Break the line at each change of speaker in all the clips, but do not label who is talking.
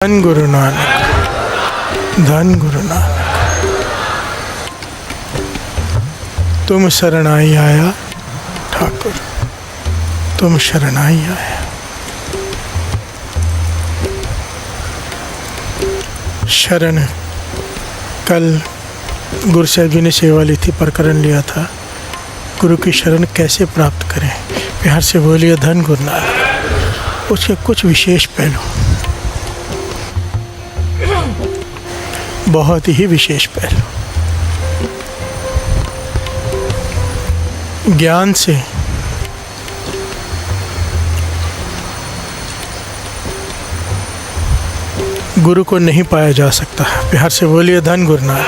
धन गुरु नानक, धन गुरु नानक। तुम शरणाई आया ठाकुर, तुम शरणाई आया। शरण, कल गुरु साहिब जी ने सेवा ली थी, प्रकरण लिया था गुरु की शरण कैसे प्राप्त करें। प्यार से बोलिए धन गुरु नानक। उसके कुछ विशेष पहलू, बहुत ही विशेष पहलू। ज्ञान से गुरु को नहीं पाया जा सकता। प्यार से बोलिए धन गुरु नानक।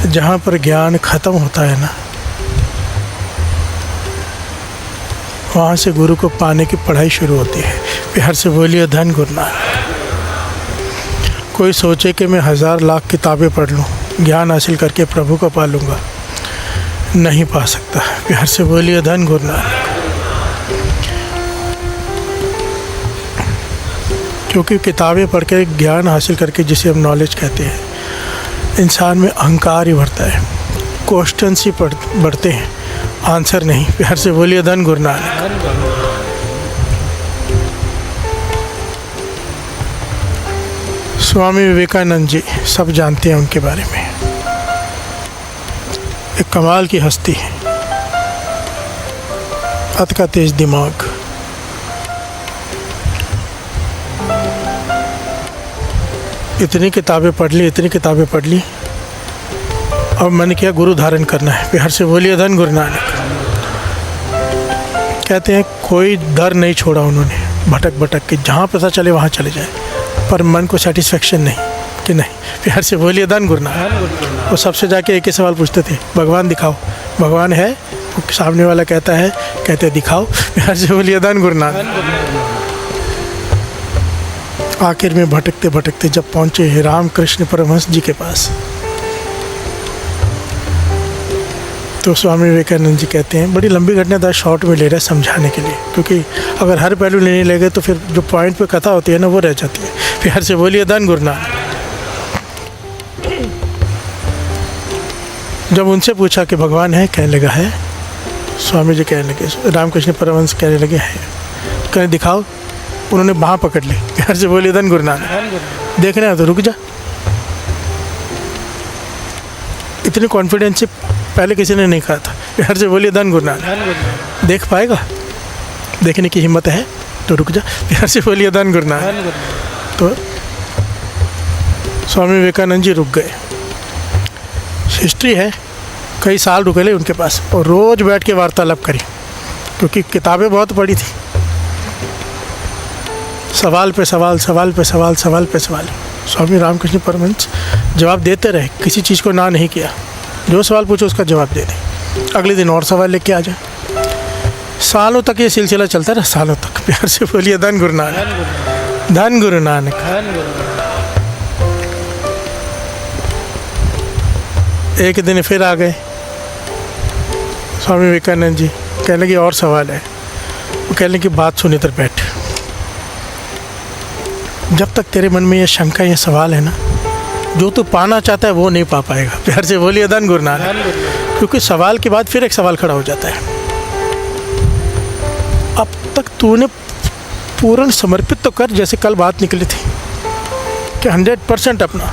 जहाँ पर ज्ञान खत्म होता है ना, वहाँ से गुरु को पाने की पढ़ाई शुरू होती है। प्यार से बोलिए धन गुरु नानक। कोई सोचे कि मैं 1000 लाख किताबें पढ़ लूँ, ज्ञान हासिल करके प्रभु को पा लूँगा, नहीं पा सकता। प्यार से बोलिए धन गुरु नानक। क्योंकि किताबें पढ़ के ज्ञान हासिल करके, जिसे हम नॉलेज कहते हैं, इंसान में अहंकार ही बढ़ता है, क्वेश्चंस ही बढ़ते हैं, आंसर नहीं। प्यार से बोलिए धन गुरु नानक। स्वामी विवेकानंद जी, सब जानते हैं उनके बारे में। एक कमाल की हस्ती है, अत का तेज दिमाग। इतनी किताबें पढ़ ली, इतनी किताबें पढ़ ली, अब मैंने किया गुरु धारण करना है। प्यार से बोलिए धन गुरु नानक। कहते हैं कोई दर नहीं छोड़ा उन्होंने, भटक भटक के जहाँ पता चले वहाँ चले जाए, पर मन को सेटिस्फेक्शन नहीं कि नहीं। प्यार से बोलिए धन गुरु नानक। वो सबसे जाके एक ही सवाल पूछते थे, भगवान दिखाओ। भगवान है? सामने वाला कहता है, कहते दिखाओ। प्यार से बोलिए धन गुरु नानक। आखिर में भटकते भटकते जब पहुँचे रामकृष्ण परमहंस जी के पास, तो स्वामी विवेकानंद जी कहते हैं, बड़ी लंबी घटना था, शॉर्ट में ले रहे हैं समझाने के लिए, क्योंकि अगर हर पहलू लेने लगे तो फिर जो पॉइंट पे कथा होती है ना, वो रह जाती है। प्यार से बोलिए धन गुरु नानक। जब उनसे पूछा कि भगवान है, कहने लगा है। स्वामी जी कहने लगे, रामकृष्ण परमहंस कहने लगे है। कहने दिखाओ। उन्होंने बाँह पकड़ ली। प्यार से बोलिए धन गुरु नानक। देखना है तो रुक जा। इतनी कॉन्फिडेंस से पहले किसी ने नहीं कहा था। प्यार से बोलिए धन गुरु नानक। देख पाएगा? देखने की हिम्मत है तो रुक जा। प्यार से बोलिए धन गुरु नानक। तो स्वामी विवेकानंद जी रुक गए। हिस्ट्री है, कई साल रुके उनके पास और रोज़ बैठ के वार्तालाप करी, क्योंकि किताबें बहुत पढ़ी थी। सवाल पे सवाल, सवाल पे सवाल, सवाल पे सवाल। स्वामी रामकृष्ण परमहंस जवाब देते रहे, किसी चीज़ को ना नहीं किया। जो सवाल पूछो उसका जवाब दे दे। अगले दिन और सवाल लेके आ जाए। सालों तक ये सिलसिला चलता रहा, सालों तक। प्यार से बोलिए धन गुरु नानक। धन गुरु नानक। एक दिन फिर आ गए स्वामी विवेकानंद जी, कहने लगे और सवाल है। वो कहने लगे बात सुन, इधर बैठ। जब तक तेरे मन में ये शंका, ये सवाल है ना, जो तू पाना चाहता है वो नहीं पा पाएगा। प्यार से बोलिए धन गुरु नानक। क्योंकि सवाल के बाद फिर एक सवाल खड़ा हो जाता है। अब तक तूने पूर्ण समर्पित तो कर, जैसे कल बात निकली थी कि 100% अपना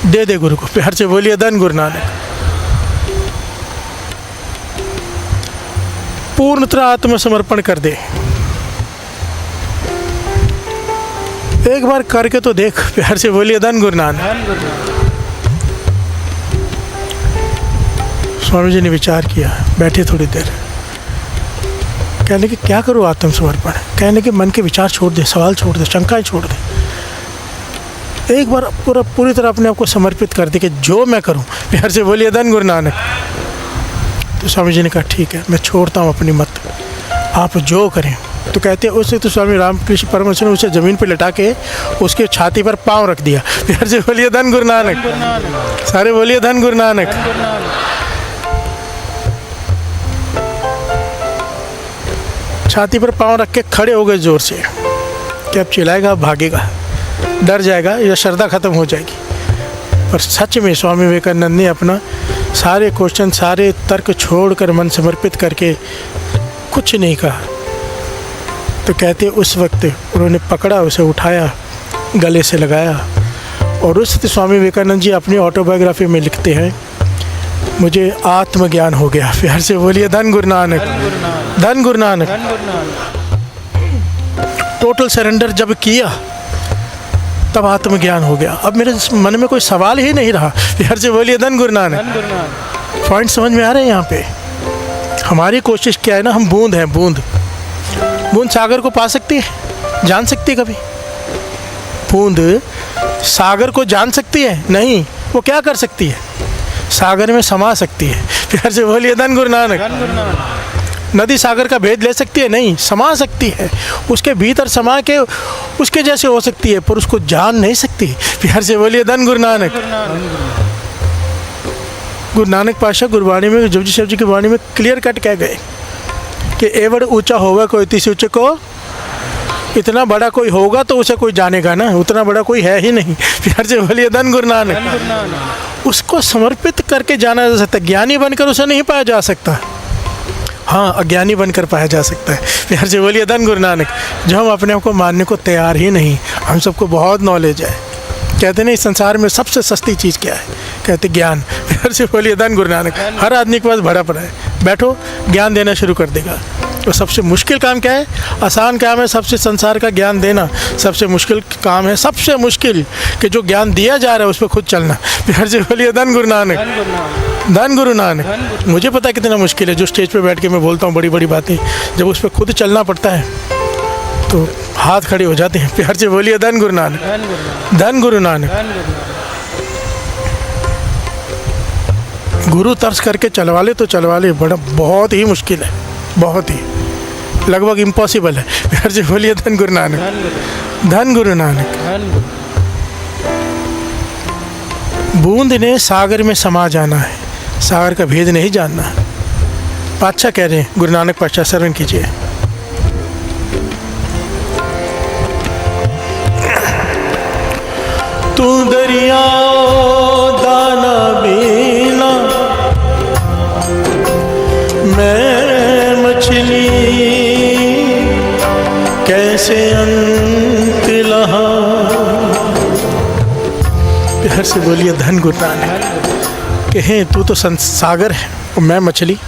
दे दे गुरु को। प्यार से बोलिए धन गुरु नानक। पूर्णतः आत्मसमर्पण कर दे। एक बार करके तो देख। प्यार से बोलिए धन गुरु नानक। स्वामी जी ने विचार किया, बैठे थोड़ी देर। कहने कि क्या करूँ आत्मसमर्पण? कहने कि मन के विचार छोड़ दे, सवाल छोड़ दे, शंकाएं छोड़ दे। एक बार पूरी तरह अपने आप को समर्पित कर दे कि जो मैं करूँ। प्यार से बोलिए धन गुरु नानक। तो स्वामी जी ने कहा ठीक है, मैं छोड़ता हूँ अपनी मत, आप जो करें। तो कहते हैं उससे तो स्वामी रामकृष्ण परमहंस ने उसे ज़मीन पर लेटा के उसके छाती पर पाँव रख दिया। प्यार से बोलिए धन गुरु नानक। सारे बोलिए धन गुरु नानक। छाती पर पाँव रख के खड़े हो गए जोर से। कि अब चिल्लाएगा भागेगा, डर जाएगा या श्रद्धा खत्म हो जाएगी। पर सच में स्वामी विवेकानंद ने अपना सारे क्वेश्चन, सारे तर्क छोड़कर मन समर्पित करके कुछ नहीं कहा। तो कहते उस वक्त उन्होंने पकड़ा, उसे उठाया, गले से लगाया। और उस स्वामी विवेकानंद जी अपनी ऑटोबायोग्राफी में लिखते हैं, मुझे आत्मज्ञान हो गया। प्यार से बोलिए धन गुरु नानक, धन गुरु नानक। टोटल सरेंडर जब किया तब आत्मज्ञान हो गया। अब मेरे मन में कोई सवाल ही नहीं रहा। प्यार से बोलिए धन गुरु नानक। पॉइंट समझ में आ रहे हैं यहाँ पे? हमारी कोशिश क्या है ना, हम बूंद हैं, बूंद। बूंद सागर को पा सकती है, जान सकती है कभी? बूंद सागर को जान सकती है? नहीं। वो क्या कर सकती है? सागर में समा सकती है। प्यार से बोलिए धन गुरु नानक। नदी सागर का भेद ले सकती है? नहीं। समा सकती है, उसके भीतर समा के उसके जैसे हो सकती है, पर उसको जान नहीं सकती। प्यार से बोलिए धन गुरु नानक। गुरु नानक पातशाह गुरबाणी में, जपजी साहिब जी की वाणी में क्लियर कट कह गए कि एवड़ ऊंचा होगा कोई तीस ऊंचे को, इतना बड़ा कोई होगा तो उसे कोई जानेगा ना, उतना बड़ा कोई है ही नहीं। प्यार से बोलिए धन गुरु नानक। उसको समर्पित करके जाना जा सकता है, ज्ञानी बनकर उसे नहीं पाया जा सकता। हाँ, अज्ञानी बनकर पाया जा सकता है। प्यार से बोलिए धन गुरु नानक। जो हम अपने आप को मानने को तैयार ही नहीं, हम सबको बहुत नॉलेज है। कहते नहीं संसार में सबसे सस्ती चीज़ क्या है? कहते ज्ञान। प्यार से बोलिए धन गुरु नानक। हर आदमी के पास भरा पड़ा है, बैठो ज्ञान देना शुरू कर देगा। तो सबसे मुश्किल काम क्या है? आसान काम है सबसे संसार का ज्ञान देना। सबसे मुश्किल काम है, सबसे मुश्किल कि जो ज्ञान दिया जा रहा है उस पर खुद चलना। प्यार से बोलिए धन गुरु नानक, धन गुरु नानक। मुझे पता कितना मुश्किल है, जो स्टेज पे बैठ के मैं बोलता हूँ बड़ी बड़ी बातें, जब उस पर खुद चलना पड़ता है तो हाथ खड़े हो जाते हैं। प्यार से बोलिए धन गुरु नानक, धन गुरु नानक। गुरु तर्स करके चलवा ले तो चलवा ले, बड़ा बहुत ही मुश्किल है, बहुत ही, लगभग इम्पॉसिबल है। प्यार से बोलिए धन गुरु नानक, धन गुरु नानक। बूंद ने सागर में समा जाना है, सागर का भेद नहीं जानना। पातशाह कह रहे हैं, गुरु नानक पातशाह, श्रवण कीजिए। तू दरिया दाना बीना, मैं मछली कैसे अंत लहा। प्यार से बोलिए धन गुरु नानक। कहें तू तो सागर है और मैं मछली,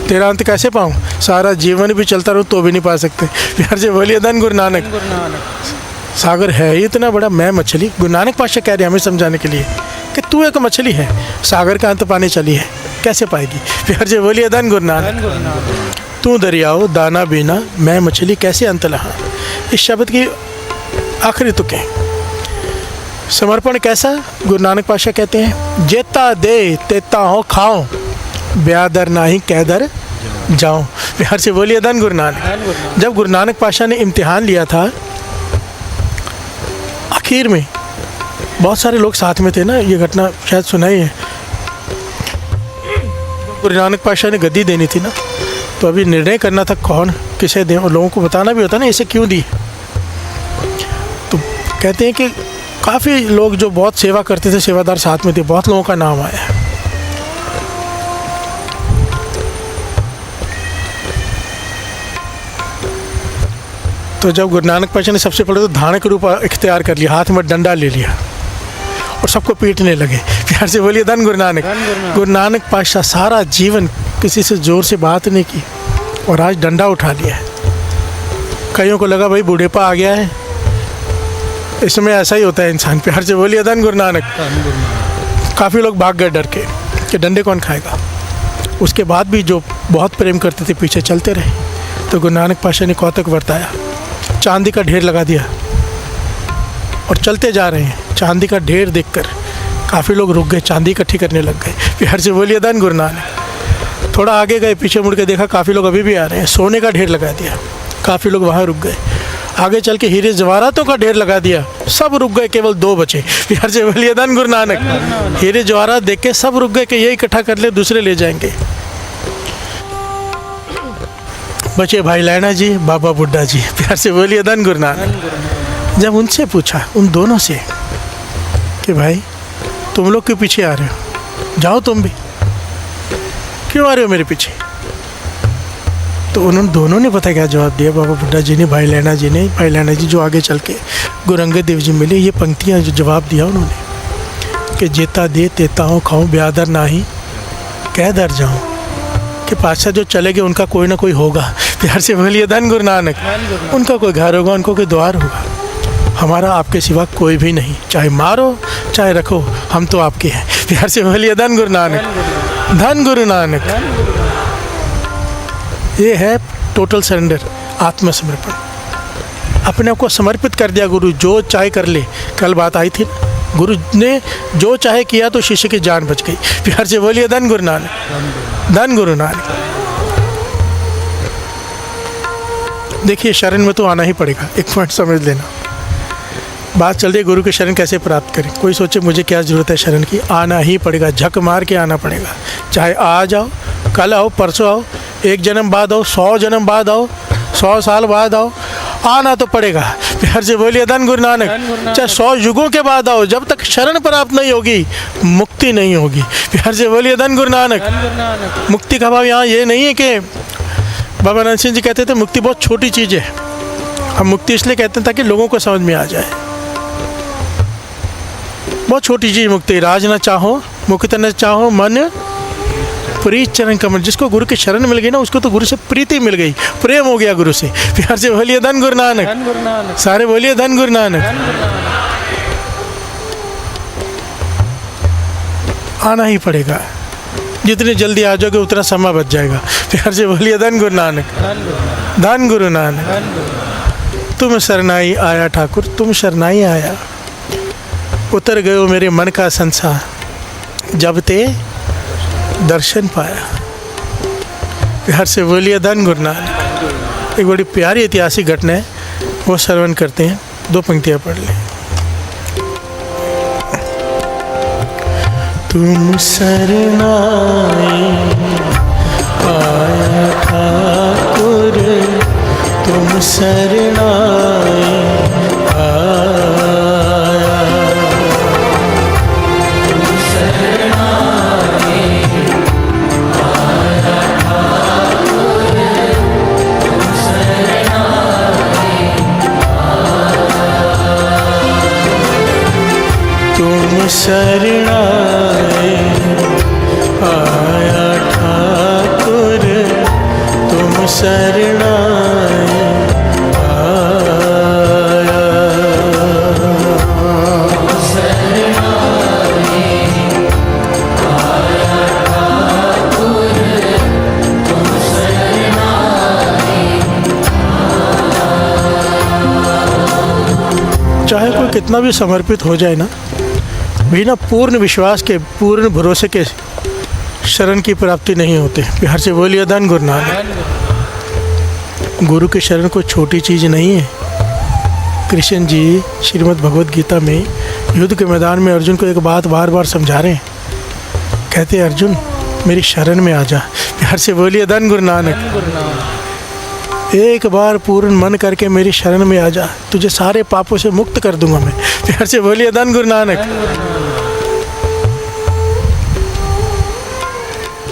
तेरा अंत कैसे पाऊँ? सारा जीवन भी चलता रहूँ तो भी नहीं पा सकते। प्यार से बोलिए धन गुरु नानक। सागर है ही इतना बड़ा, मैं मछली। गुरु नानक पातशाह कह रहे हैं हमें समझाने के लिए कि तू एक मछली है, सागर का अंत पाने चली है, कैसे पाएगी? प्यार से बोलिए धन गुरु नानक। तू दरियाओ दाना बीना, मैं मछली कैसे अंत लहा। इस शब्द की आखिरी तुक है। समर्पण कैसा? गुरु नानक पातशाह कहते हैं, जेता दे तेता हो खाओ, ब्यादर नाही कैदर जाओ। प्यार से बोलिए धन गुरु नानक। जब गुरु नानक पातशाह ने इम्तिहान लिया था, आखिर में बहुत सारे लोग साथ में थे ना, ये घटना शायद सुनाई है। गुरु नानक पातशाह ने गद्दी देनी थी ना, तो अभी निर्णय करना था कौन किसे दें, और लोगों को बताना भी होता ना इसे क्यों दी। तो कहते हैं कि काफ़ी लोग जो बहुत सेवा करते थे, सेवादार साथ में थे, बहुत लोगों का नाम आया। तो जब गुरु नानक पातशाह ने सबसे पहले तो धारणा का रूप इख्तियार कर लिया, हाथ में डंडा ले लिया और सबको पीटने लगे। प्यार से बोलिए धन गुरु नानक। गुरु नानक पातशाह सारा जीवन किसी से ज़ोर से बात नहीं की और आज डंडा उठा लिया है। कईयों को लगा भाई बूढ़ेपा आ गया है, इसमें ऐसा ही होता है इंसान। प्यार से बोलिए धन गुरु नानक। काफ़ी लोग भाग गए डर के कि डंडे कौन खाएगा। उसके बाद भी जो बहुत प्रेम करते थे पीछे चलते रहे। तो गुरु नानक पातशाह ने कौतुक बरताया, चांदी का ढेर लगा दिया और चलते जा रहे हैं। चांदी का ढेर देखकर काफ़ी लोग रुक गए, चांदी इकट्ठी करने लग गए। प्यार से बोलिए धन गुरु नानक। थोड़ा आगे गए, पीछे मुड़ के देखा काफ़ी लोग अभी भी आ रहे हैं, सोने का ढेर लगा दिया, काफ़ी लोग वहाँ रुक गए। आगे चल के हीरे जवाहरातों का ढेर लगा दिया, सब रुक गए, केवल 2 बचे। प्यार से बोलिए धन गुरु नानक। हीरे जवाहरात देख के सब रुक गए कि ये इकट्ठा कर ले, दूसरे ले जाएंगे। बचे भाई लैना जी, बाबा बुड्ढा जी। प्यार से बोलिए धन गुरु नानक। जब उनसे पूछा, उन दोनों से, कि भाई तुम लोग क्यों पीछे आ रहे हो, जाओ तुम भी, क्यों आ रहे हो मेरे पीछे? तो उन्होंने दोनों ने पता क्या जवाब दिया, बाबा बुड्ढा जी ने, भाई लैना जी ने, भाई लैना जी जो आगे चल के गुरु अंगद देव जी मिले, ये पंक्तियाँ जो जवाब दिया उन्होंने कि जेता दे तेता हूँ खाऊँ ब्यादर नाही कह दर जाऊँ, कि पातशाह जो चले गए उनका कोई ना कोई होगा। प्यार से बोलिए धन गुरु नानक। उनका कोई घर होगा, उनको कोई द्वार होगा, हमारा आपके सिवा कोई भी नहीं, चाहे मारो चाहे रखो, हम तो आपके हैं। प्यार से बोलिए धन गुरु नानक, धन गुरु नानक। ये है टोटल सरेंडर, आत्मसमर्पण, अपने आप को समर्पित कर दिया। गुरु जो चाहे कर ले, कल बात आई थी, गुरु ने जो चाहे किया तो शिष्य की जान बच गई। प्यार से बोलिए धन गुरु नानक, धन गुरु नानक। देखिए शरण में तो आना ही पड़ेगा, एक पॉइंट समझ लेना। बात चल रही है गुरु की शरण कैसे प्राप्त करें। कोई सोचे मुझे क्या ज़रूरत है शरण की, आना ही पड़ेगा, झक मार के आना पड़ेगा। चाहे आज आओ, कल आओ, परसों आओ, 1 जन्म बाद आओ, 100 जन्म बाद आओ, 100 साल बाद आओ, आना तो पड़ेगा। प्यार से बोलिए धन गुरु नानक। चाहे 100 युगों के बाद आओ, जब तक शरण प्राप्त नहीं होगी मुक्ति नहीं होगी। प्यार से बोलिए धन गुरु नानक। मुक्ति का भाव यहाँ ये नहीं है कि बाबा नानक सिंह जी कहते थे मुक्ति बहुत छोटी चीज़ है। हम मुक्ति इसलिए कहते हैं ताकि लोगों को समझ में आ जाए, बहुत छोटी चीज़ मुक्ति। राज न चाहो मुक्त न चाहो मन प्रीत चरण कमल। जिसको गुरु की शरण मिल गई ना, उसको तो गुरु से प्रीति मिल गई, प्रेम हो गया गुरु से। प्यार से बोलिए धन गुरु नानक, सारे बोलिए धन गुरु नानक। आना ही पड़ेगा, जितनी जल्दी आ जाओगे उतना समय बच जाएगा। प्यार से बोलिए धन गुरु नानक, धन गुरु नानक। तुम शरणाई आया ठाकुर, तुम शरणाई आया, उतर गयो मेरे मन का संसार, जब ते दर्शन पाया। प्यार से बोलिए धन गुरु नानक। एक बड़ी प्यारी ऐतिहासिक घटना है, वो श्रवण करते हैं, 2 पंक्तियाँ पढ़ लें। तुम शरणाई आया ठाकुर, तुम शरणाई आया, तुम शरणाई आया ठाकुर, तुम शरणाई आया, तुम शरणाई आया ठाकुर, तुम शरणाई आया, शरणाई आया ठाकुर, तुम शरणाई आया। चाहे कोई कितना भी समर्पित हो जाए ना, बिना पूर्ण विश्वास के, पूर्ण भरोसे के शरण की प्राप्ति नहीं होती। प्यार से बोलिए धन गुरु नानक। गुरु की शरण कोई छोटी चीज़ नहीं है। कृष्ण जी श्रीमद् भगवद गीता में युद्ध के मैदान में अर्जुन को एक बात बार बार समझा रहे हैं। कहते हैं अर्जुन मेरी शरण में आ जा। प्यार से बोलिए धन गुरु नानक। एक बार पूर्ण मन करके मेरी शरण में आ जा, तुझे सारे पापों से मुक्त कर दूंगा मैं। प्यार से बोलिए धन गुरु नानक।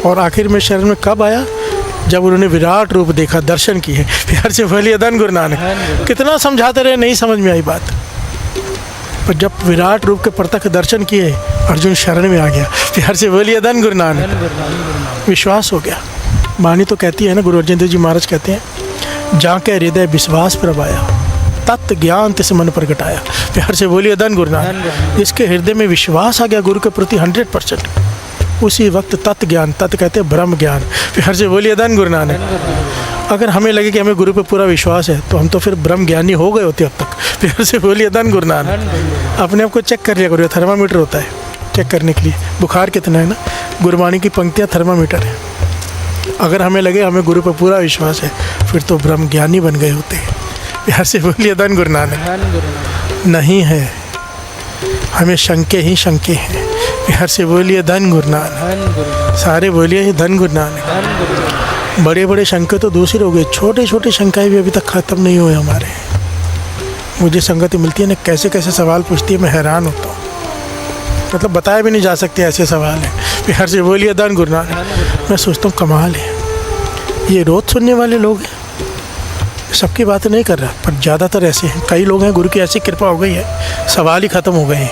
और आखिर में शरण में कब आया? जब उन्होंने विराट रूप देखा, दर्शन किए। प्यार से बोलिए धन गुरु नानक। कितना समझाते रहे, नहीं समझ में आई बात, पर जब विराट रूप के प्रत्यक्ष दर्शन किए अर्जुन शरण में आ गया। प्यार से बोलिए धन गुरु नानक। विश्वास हो गया। वाणी तो कहती है ना, गुरु अर्जन देव जी महाराज कहते हैं, जाके हृदय विश्वास प्रभाया, तत्व ज्ञान तिस मन प्रगटाया। प्यार से बोलिए धन गुरु नानक। जिसके हृदय में विश्वास आ गया गुरु के प्रति 100%, उसी वक्त तत्व ज्ञान, तत्व कहते हैं ब्रह्म ज्ञान। प्यार से बोलिए धन गुरु नानक। अगर हमें लगे कि हमें गुरु पे पूरा विश्वास है तो हम तो फिर ब्रह्म ज्ञानी हो गए होते अब तक। प्यार से बोलिए धन गुरु नानक। अपने आप को चेक कर लिया करो, थर्मामीटर होता है चेक करने के लिए, बुखार कितना है ना, गुरबाणी की पंक्तियाँ थर्मामीटर है। अगर हमें लगे हमें गुरु पर पूरा विश्वास है फिर तो ब्रह्म ज्ञानी बन गए होते हैं। प्यार से बोलिए धन गुरु नानक। नहीं है, हमें शंके ही शंके हैं। प्यार से बोलिए धन गुरु नानक। सारे बोलिए धन गुरु नानक। बड़े बड़े शंके तो दूसरे हो गए, छोटे छोटे शंकाएं भी अभी तक ख़त्म नहीं हुए हमारे। मुझे संगति मिलती है ना, कैसे कैसे सवाल पूछती है, मैं हैरान होता हूँ। मतलब बताया भी नहीं जा सकते ऐसे सवाल हैं। बिहार से बोलिए दान गुरु नानक। मैं सोचता हूँ कमाल है, ये रोज़ सुनने वाले लोग हैं। सबकी बात नहीं कर रहा, पर ज़्यादातर ऐसे हैं। कई लोग हैं गुरु की ऐसी कृपा हो गई है, सवाल ही ख़त्म हो गए हैं,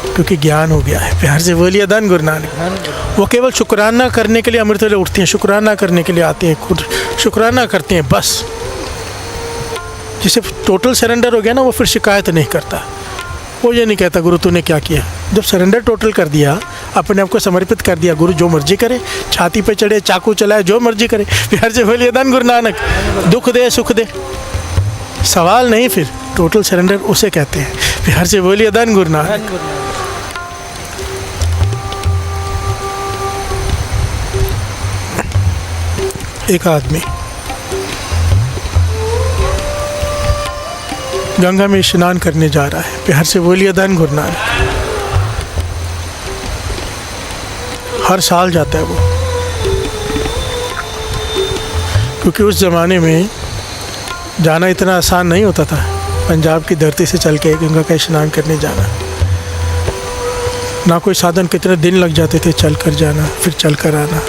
क्योंकि ज्ञान हो गया है। बिहार से बोलिए दान गुरु नानक। वो केवल शुक्राना करने के लिए अमृत वेले उठती हैं, शुक्राना करने के लिए आते हैं, खुद शुक्राना करते हैं बस। जिसे टोटल सरेंडर हो गया ना, वो फिर शिकायत नहीं करता। वो ये नहीं कहता गुरु तूने क्या किया। जब सरेंडर टोटल कर दिया, अपने आप को समर्पित कर दिया, गुरु जो मर्जी करे, छाती पे चढ़े, चाकू चलाए, जो मर्जी करे। बिहार से बोलिए दान गुरु नानक। दुख दे सुख दे, सवाल नहीं, फिर टोटल सरेंडर उसे कहते हैं। बिहार से बोलिए दान गुरु नानक। एक आदमी गंगा में स्नान करने जा रहा है। बिहार से बोलिए दान गुरु नानक। हर साल जाता है वो, क्योंकि उस ज़माने में जाना इतना आसान नहीं होता था। पंजाब की धरती से चल के गंगा का स्नान करने जाना, ना कोई साधन, कितने दिन लग जाते थे चल कर जाना, फिर चल कर आना।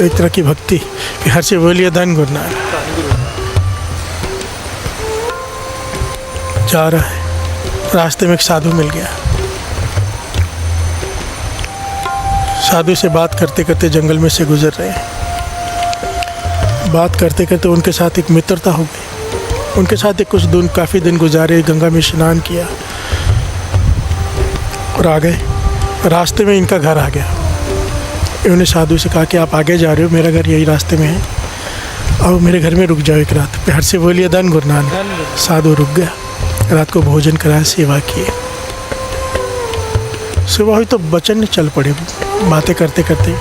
एक तरह की भक्ति। बिहार से बोलिए दान गुरु नानक। जा रहा है, रास्ते में एक साधु मिल गया। साधु से बात करते करते जंगल में से गुजर रहे हैं। बात करते करते उनके साथ एक मित्रता हो गई। उनके साथ एक कुछ दिन, काफ़ी दिन गुजारे, गंगा में स्नान किया और आ गए। रास्ते में इनका घर आ गया। इन्होंने साधु से कहा कि आप आगे जा रहे हो, मेरा घर यही रास्ते में है, और मेरे घर में रुक जाओ एक रात। बिहार से बोलिए दान गुरु नानक। साधु रुक गया, रात को भोजन कराया, सेवा किए। सुबह हुई तो बचन चल पड़े बातें करते करते,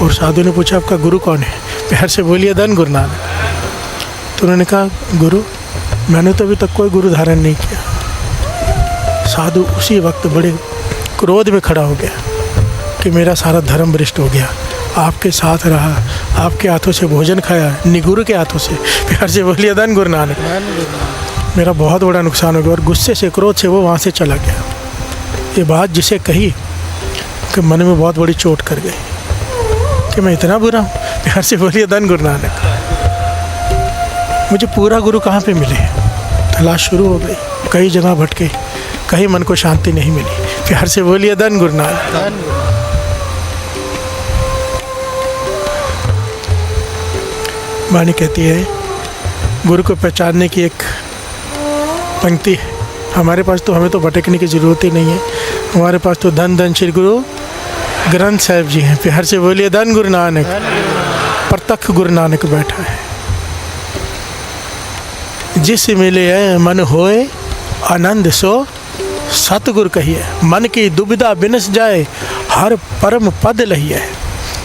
और साधु ने पूछा आपका गुरु कौन है? बिहार से बोलिए दान गुरु नानक। तो उन्होंने कहा गुरु, मैंने तो अभी तक कोई गुरु धारण नहीं किया। साधु उसी वक्त बड़े क्रोध में खड़ा हो गया कि मेरा सारा धर्म भ्रष्ट हो गया, आपके साथ रहा, आपके हाथों से भोजन खाया, निगुरु के हाथों से। बिहार से बोलिए दान गुरु नानक। मेरा बहुत बड़ा नुकसान हो गया। और गुस्से से, क्रोध से वो वहाँ से चला गया। ये बात जिसे कही कि मन में बहुत बड़ी चोट कर गई कि मैं इतना बुरा हूँ। बिहार से बोलिए दान गुरु नानक। मुझे पूरा गुरु कहाँ पे मिले? तलाश शुरू हो गई, कई जगह भटके, कहीं मन को शांति नहीं मिली। बिहार से बोलिए दान गुरु नानक। वाणी कहती है, गुरु को पहचानने की एक पंक्ति है। हमारे पास तो, हमें तो भटकने की ज़रूरत ही नहीं है। हमारे पास तो धन धन श्री गुरु ग्रंथ साहिब जी हैं। बिहार से बोलिए दान गुरु नानक। प्रत्यक्ष गुरु नानक बैठा है। जिस मिले है मन होए आनंद सो सतगुरु कहिए। मन की दुविधा बिनस जाए हर परम पद लहिए।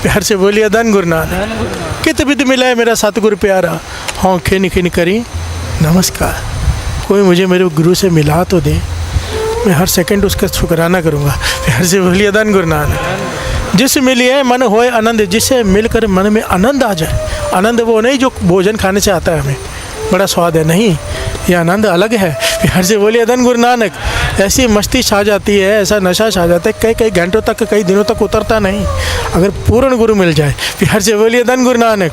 बिहार से बोलिए दान गुरु नानक। कित विध मिला है मेरा सतगुरु प्यारा, हाँ खिन खिन करी नमस्कार। कोई मुझे मेरे गुरु से मिला तो दे, मैं हर सेकंड उसका शुक्राना करूँगा। बिहार से बोलिए दान गुरु नानक। जिस मिलिए मन होए आनंद, जिससे मिलकर मन में आनंद आ जाए। आनंद वो नहीं जो भोजन खाने से आता है, हमें बड़ा स्वाद है, नहीं, ये आनंद अलग है। बिहार से बोलिए दान गुरु नानक। ऐसी मस्ती छा जाती है, ऐसा नशा छा जाता है, कई कई घंटों तक, कई दिनों तक उतरता नहीं, अगर पूर्ण गुरु मिल जाए। बिहार से बोलिए दान गुरु नानक।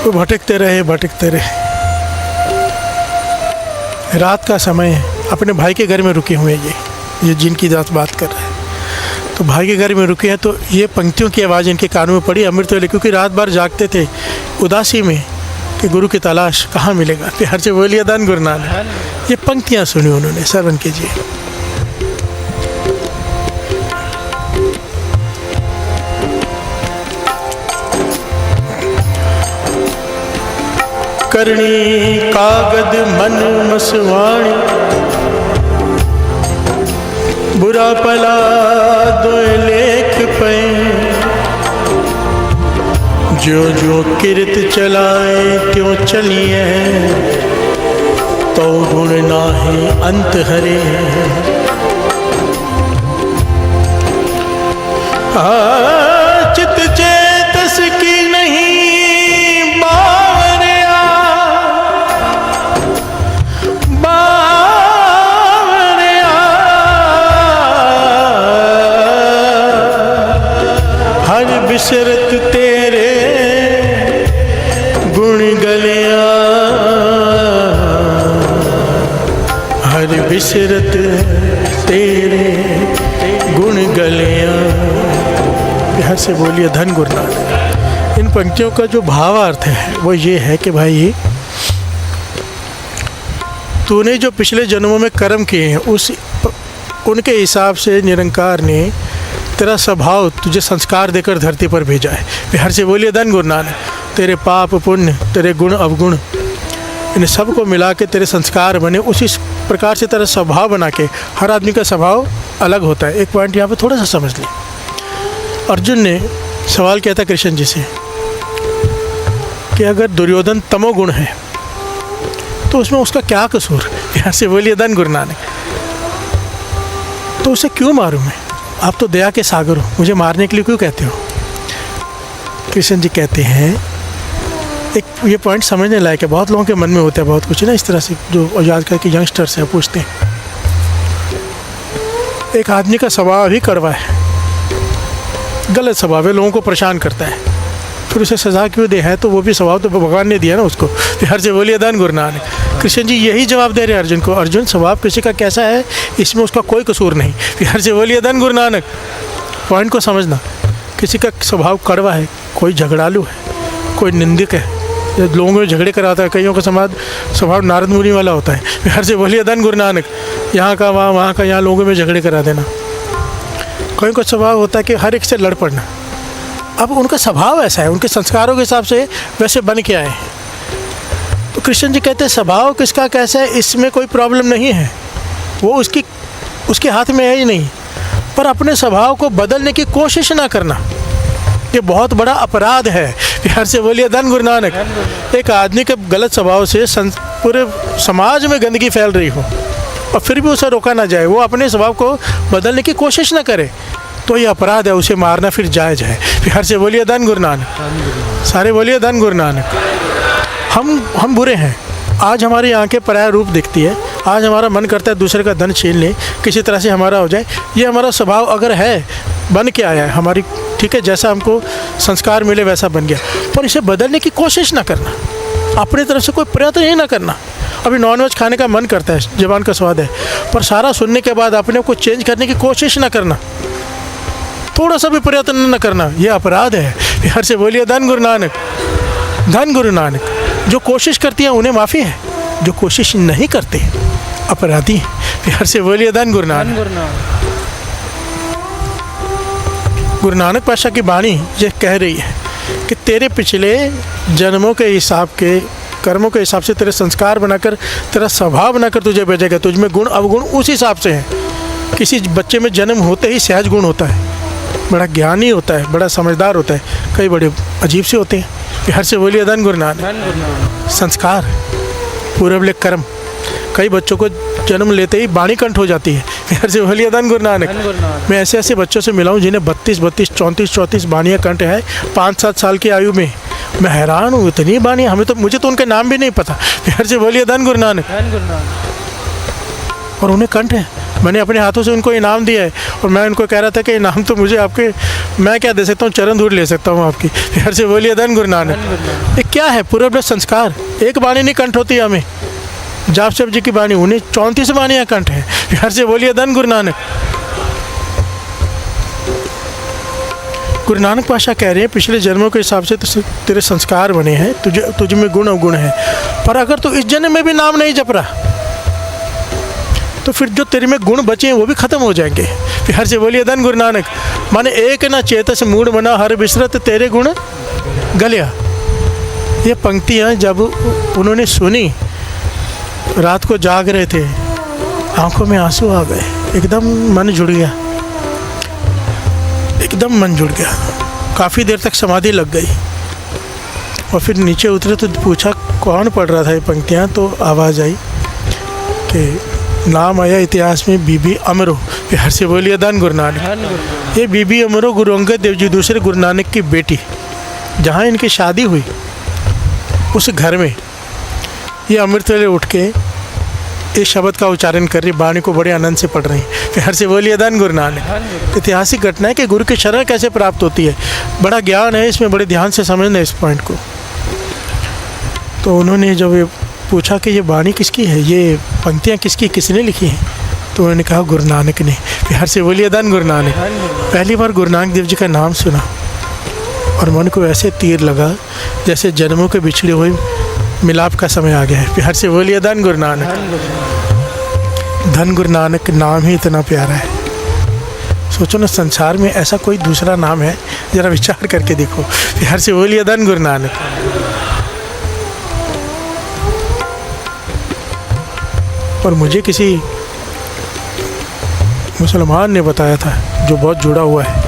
वो भटकते रहे, भटकते रहे। रात का समय है, अपने भाई के घर में रुके हुए ये जिनकी बात कर रहे हैं, तो भाई के घर में रुके हैं। तो ये पंक्तियों की आवाज़ इनके कानों में पड़ी अमृत वेले, क्योंकि रात भर जागते थे उदासी में कि गुरु की तलाश कहाँ मिलेगा। बिहार से बोलिए दान गुरु नानक। ये पंक्तियाँ सुनी उन्होंने, श्रवण कीजिए। करणी कागद मन मसवाणी, बुरा पला दो लेख पे। जो जो किरत चलाए त्यों चलिए, तो गुण नाहि अंत हरे। चित चेतस की नहीं गुण गलिया हर बिसरत तेरे गुण गलिया। बिहार से बोलिए धन गुरु नानक। इन पंक्तियों का जो भावार्थ है वो ये है कि भाई तूने जो पिछले जन्मों में कर्म किए हैं उनके हिसाब से निरंकार ने तेरा स्वभाव तुझे संस्कार देकर धरती पर भेजा है। बिहार से बोलिए धन गुरु नानक। तेरे पाप पुण्य, तेरे गुण अवगुण, इन सब को मिला के तेरे संस्कार बने, उसी प्रकार से तेरा स्वभाव बना के। हर आदमी का स्वभाव अलग होता है। एक पॉइंट यहाँ पे थोड़ा सा समझ लें। अर्जुन ने सवाल किया था कृष्ण जी से कि अगर दुर्योधन तमोगुण है तो उसमें उसका क्या कसूर। यहाँ से बोलिए धन गुरु नानक। तो उसे क्यों मारूं मैं? आप तो दया के सागर हो, मुझे मारने के लिए क्यों कहते हो? कृष्ण जी कहते हैं, एक ये पॉइंट समझने लायक है। बहुत लोगों के मन में होता है बहुत कुछ ना इस तरह से, जो आजकल के यंगस्टर्स हैं पूछते हैं। एक आदमी का स्वभाव ही कड़वा है, गलत स्वभाव है, लोगों को परेशान करता है, फिर उसे सज़ा क्यों दे? है तो वो भी स्वभाव तो भगवान ने दिया ना उसको। हर से बोलिए धन गुरु नानक। कृष्ण जी यही जवाब दे रहे हैं अर्जुन को। अर्जुन, स्वभाव किसी का कैसा है इसमें उसका कोई कसूर नहीं। हर से बोलिए धन गुरु नानक। पॉइंट को समझना। किसी का स्वभाव कड़वा है, कोई झगड़ालू है, कोई निंदक है, लोगों में झगड़े कराता है। कईयों का स्वभाव नारद मुनि वाला होता है। हर से बोलिए धन गुरु नानक। यहाँ का वहाँ, वहाँ का यहाँ, लोगों में झगड़े करा देना। कईयों का स्वभाव होता है कि हर एक से लड़ पड़ना। अब उनका स्वभाव ऐसा है, उनके संस्कारों के हिसाब से वैसे बन के आए हैं। तो कृष्ण जी कहते हैं स्वभाव किसका कैसा है इसमें कोई प्रॉब्लम नहीं है, वो उसके हाथ में है ही नहीं। पर अपने स्वभाव को बदलने की कोशिश ना करना, ये बहुत बड़ा अपराध है। प्यार से बोलिए धन गुरु नानक। एक आदमी के गलत स्वभाव से पूरे समाज में गंदगी फैल रही हो और फिर भी उसे रोका ना जाए, वो अपने स्वभाव को बदलने की कोशिश ना करे, तो ये अपराध है। उसे मारना फिर जायज़ है। प्यार से बोलिए धन गुरु नानक। सारे बोलिए धन गुरु नानक। हम बुरे हैं। आज हमारी आंखें पराया रूप दिखती है, आज हमारा मन करता है दूसरे का धन छीन ले, किसी तरह से हमारा हो जाए। ये हमारा स्वभाव अगर है, बन के आया है हमारी, ठीक है, जैसा हमको संस्कार मिले वैसा बन गया। पर इसे बदलने की कोशिश ना करना, अपनी तरफ से कोई प्रयत्न ही ना करना। अभी नॉनवेज खाने का मन करता है, ज़बान का स्वाद है, पर सारा सुनने के बाद अपने को चेंज करने की कोशिश ना करना, थोड़ा सा भी प्रयत्न न करना, यह अपराध है। हर से बोलिए धन गुरु नानक। धन गुरु नानक। जो कोशिश करती है उन्हें माफ़ी है, जो कोशिश नहीं करते अपराधी हैं। हर से बोलिए धन गुरु नानक। गुरु नानक पातशाह की वाणी ये कह रही है कि तेरे पिछले जन्मों के हिसाब के कर्मों के हिसाब से तेरे संस्कार बनाकर, तेरा स्वभाव बनाकर तुझे भेजेगा। तुझ में गुण अवगुण उस हिसाब से हैं। किसी बच्चे में जन्म होते ही सहज गुण होता है, बड़ा ज्ञानी होता है, बड़ा समझदार होता है, कई बड़े अजीब से होते हैं। हर से बोलिए धन गुरु नानक। संस्कार, पूर्वले कर्म, कई बच्चों को जन्म लेते ही वाणी कंठ हो जाती है। हर से बोलिए धन गुरु नानक। मैं ऐसे ऐसे बच्चों से मिला हूँ जिन्हें 32, 34 वाणियाँ कंठ है 5-7 साल की आयु में। मैं हैरान हूँ, इतनी वाणियाँ, मुझे तो उनके नाम भी नहीं पता। हर से बोलिए धन गुरु नानक। और उन्हें कंठ है। मैंने अपने हाथों से उनको इनाम दिया है और मैं उनको कह रहा था कि इनाम तो मुझे आपके, मैं क्या दे सकता हूँ, चरण धूल ले सकता हूँ आपकी। हर से बोलिए धन गुरु नानक। ये क्या है? पूर्वज संस्कार। एक वाणी नहीं कंठ होती हमें। जाप साहब जी की वाणी, उन्हें 34 वाणियाँ कंठ है। हर से बोलिए धन गुरु नानक। गुरु नानक पातशाह कह रहे हैं पिछले जन्मों के हिसाब से तेरे संस्कार बने हैं, तुझ में गुण अवगुण है। पर अगर तू इस जन्म में भी नाम नहीं जप रहा तो फिर जो तेरे में गुण बचे हैं वो भी खत्म हो जाएंगे। हर से बोलिए धन गुरु नानक। माने एक ना चेतस मूड बना हर बिसरत तेरे गुण गलिया। ये पंक्तियाँ जब उन्होंने सुनी, रात को जाग रहे थे, आंखों में आंसू आ गए, एकदम मन जुड़ गया, एकदम मन जुड़ गया। काफ़ी देर तक समाधि लग गई और फिर नीचे उतरे तो पूछा कौन पढ़ रहा था ये पंक्तियाँ, तो आवाज़ आई कि नाम आया इतिहास में बीबी अमरो। हर से बोलिए धन गुरु नानक। ये बीबी अमरो गुरु अंगद देव जी दूसरे गुरु नानक की बेटी, जहाँ इनकी शादी हुई उस घर में ये अमृत वेले उठ के इस शब्द का उच्चारण कर रही, वाणी को बड़े आनंद से पढ़ रही। हर से बोलिए धन गुरु नानक। ऐतिहासिक घटना है कि गुरु की शरण कैसे प्राप्त होती है, बड़ा ज्ञान है इसमें, बड़े ध्यान से समझना इस पॉइंट को। तो उन्होंने जब ये पूछा कि ये बानी किसकी है, ये पंक्तियाँ किसकी, किसने लिखी हैं, तो उन्होंने कहा गुरु नानक ने। प्यार से बोलिए धन गुरु नानक। पहली बार गुरु नानक देव जी का नाम सुना और मन को ऐसे तीर लगा जैसे जन्मों के बिछड़े हुए मिलाप का समय आ गया है। प्यार से बोलिए धन गुरु नानक। धन गुरु नानक नाम ही इतना प्यारा है। सोचो ना, संसार में ऐसा कोई दूसरा नाम है, ज़रा विचार करके देखो। प्यार से बोलिए धन गुरु नानक। और मुझे किसी मुसलमान ने बताया था जो बहुत जुड़ा हुआ है,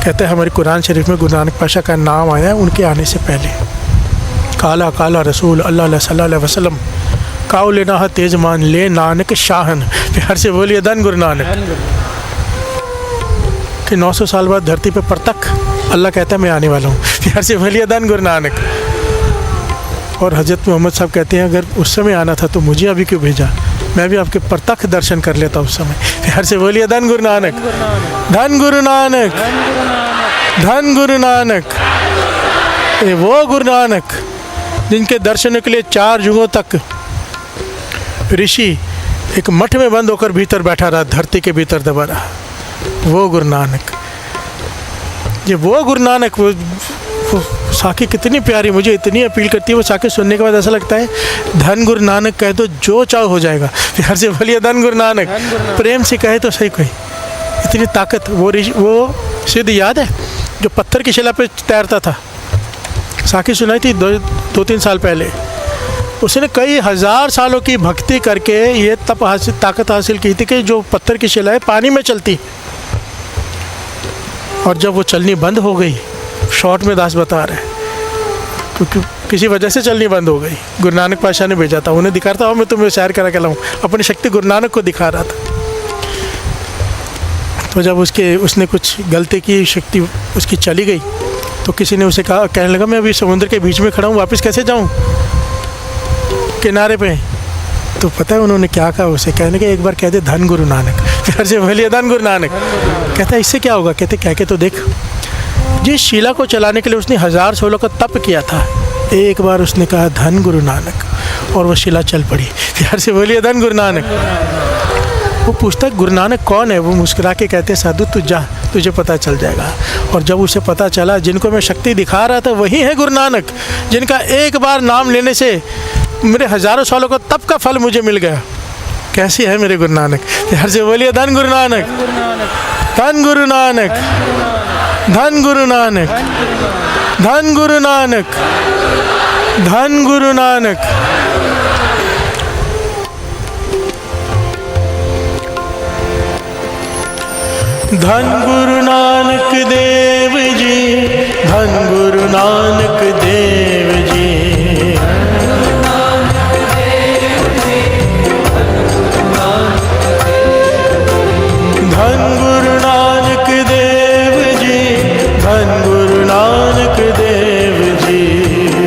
कहते हैं हमारे कुरान शरीफ में गुरु नानक पाशा का नाम आया है उनके आने से पहले। काला काला रसूल अल्लाह सल्लल्लाहु अलैहि वसल्लम काउ लेना तेज मान ले नानक शाहन। प्यार से बोलिए धन गुरु नानक। कि 900 साल बाद धरती पे परतक अल्लाह कहता है मैं आने वाला हूँ। प्यार से बोलिए धन गुरु नानक। और हज़रत मोहम्मद साहब कहते हैं अगर उस समय आना था तो मुझे अभी क्यों भेजा, मैं भी आपके परतक दर्शन कर लेता उस समय। प्यार से बोलिए धन गुरु नानक। धन गुरु नानक। धन गुरु नानक। ये वो गुरु नानक जिनके दर्शनों के लिए 4 युगों तक ऋषि एक मठ में बंद होकर भीतर बैठा रहा, धरती के भीतर दबा रहा। वो गुरु नानक, ये वो गुरु नानक। वो साखी कितनी प्यारी, मुझे इतनी अपील करती है वो साखी सुनने के बाद ऐसा लगता है धन गुरु नानक कहे तो जो चाहो हो जाएगा। प्यार से बोलिए धन गुरु नानक। प्रेम से कहे तो सही कोई, इतनी ताकत। वो सिद्ध याद है जो पत्थर की शिला पे तैरता था, साखी सुनाई थी 2-3 साल पहले। उसने कई हज़ार सालों की भक्ति करके ये ताकत हासिल की थी कि जो पत्थर की शिलाएं पानी में चलती, और जब वो चलनी बंद हो गई, शॉर्ट में दास बता रहे क्योंकि किसी वजह से चलनी बंद हो गई, गुरु नानक पातशाह ने भेजा था, उन्हें दिखा रहा था मैं तुम्हें सैर करा के लाऊं, अपनी शक्ति गुरु नानक को दिखा रहा था। तो जब उसने कुछ गलती की, शक्ति उसकी चली गई, तो किसी ने उसे कहा, कहने लगा मैं अभी समुद्र के बीच में खड़ा हूँ, वापस कैसे जाऊँ किनारे पे। तो पता है उन्होंने क्या कहा उसे, कहने के एक बार कहते धन गुरु नानक। प्यार से बोलिए धन गुरु नानक। कहता है इससे क्या होगा, कहते कह के तो देख। जिस शिला को चलाने के लिए उसने 1016 का तप किया था, एक बार उसने कहा धन गुरु नानक और वो शिला चल पड़ी। प्यार से बोलिए धन गुरु नानक। वो पूछता है गुरु नानक कौन है, वो मुस्कुरा के कहते हैं साधु तू जा, तुझे पता चल जाएगा। और जब उसे पता चला जिनको मैं शक्ति दिखा रहा था वही है गुरु नानक, जिनका एक बार नाम लेने से मेरे हज़ारों सालों का तप का फल मुझे मिल गया। कैसी है मेरे गुरु नानक। प्यार से बोलिए धन गुरु नानक। धन गुरु नानक। धन गुरु नानक। धन गुरु नानक। धन गुरु नानक। धन गुरु नानक देव जी। धन गुरु नानक देव जी। धन गुरु नानक देव जी। धन गुरु नानक देव जी।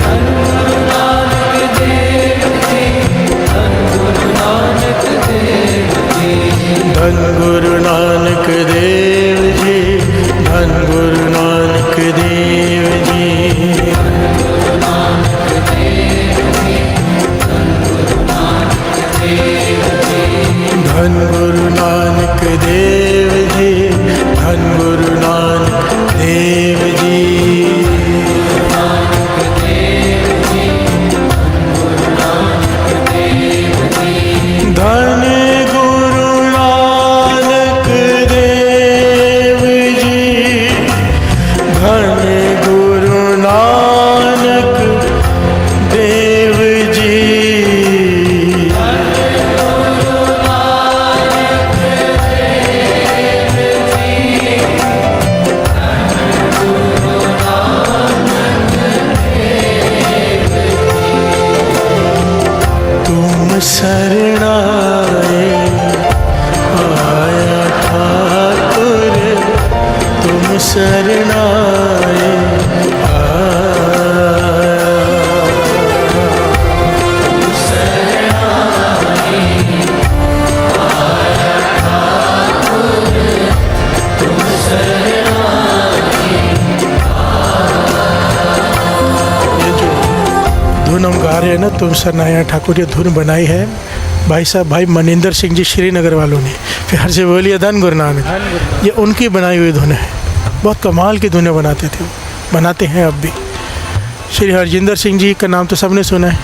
धन गुरु नानक देव जी। धन गुरु नानक देव जी। धन गुरु नानक देव जी। धन गुरु नानक देव जी। धन गुरु नानक देव जी। धन गुरु नानक देव जी। शरणाए आया ठाकुर। तुम शरणाए धुन हम हम गा रहे हैं ना, तुम सरनाया ठाकुर, ये धुन बनाई है भाई साहब, भाई मनिंदर सिंह जी श्रीनगर वालों ने। फिर हर से बोलिए धन गुरु नानक, ये उनकी बनाई हुई धुन है। बहुत कमाल की धुनें बनाते थे, बनाते हैं अब भी। श्री हरजिंदर सिंह जी का नाम तो सबने सुना है,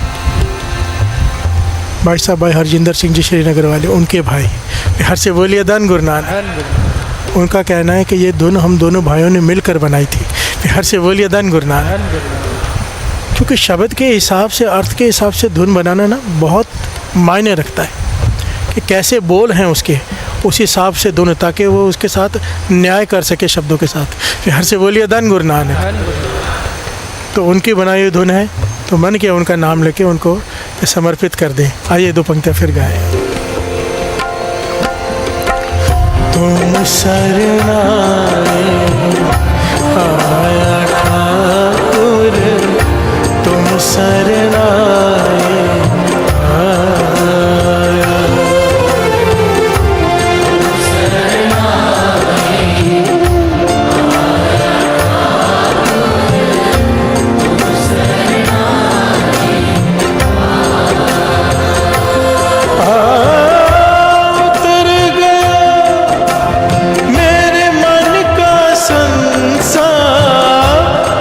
भाई साहब भाई हरजिंदर सिंह जी श्रीनगर वाले, उनके भाई। हर से बोलिए धन गुरु नानक। उनका कहना है कि ये धुन हम दोनों भाइयों ने मिलकर बनाई थी। हर से बोलिए धन गुरु नानक। क्योंकि शब्द के हिसाब से, अर्थ के हिसाब से धुन बनाना ना बहुत मायने रखता है कि कैसे बोल हैं उसके, उस हिसाब से धुन, ताकि वो उसके साथ न्याय कर सके शब्दों के साथ। फिर हर से बोलिए धन गुरु नानक। तो उनकी बनाई हुई धुन है, तो मन किया उनका नाम लेके उनको समर्पित कर दें। आइए 2 पंक्तियाँ फिर गाएं। तुम सरनाए आया ठाकुर, तुम सरनाए आया, उतर गया मेरे मन का संसार,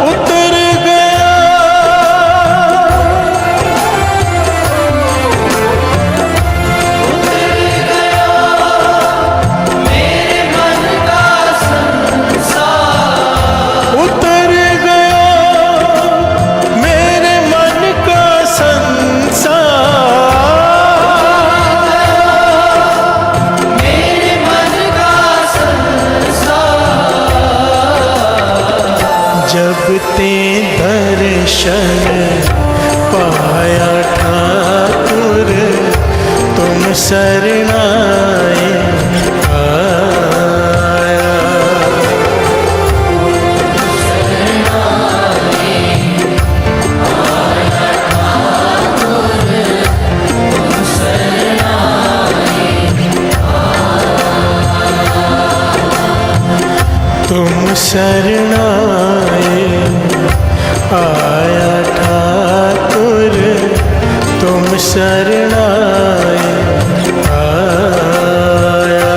उतर गया
मेरे मन का संसार,
उतर गया मेरे मन का संसार,
मेरे मन का संसार।
जब ते दर्शन पाया ठाकुर, तुम सरनाए आया। तुम सरनाए आया ठाकुर, तुम सरनाए आया।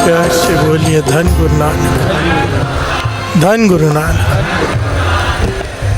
प्यार से बोलिए धन गुरु नानक, धन गुरु नानक।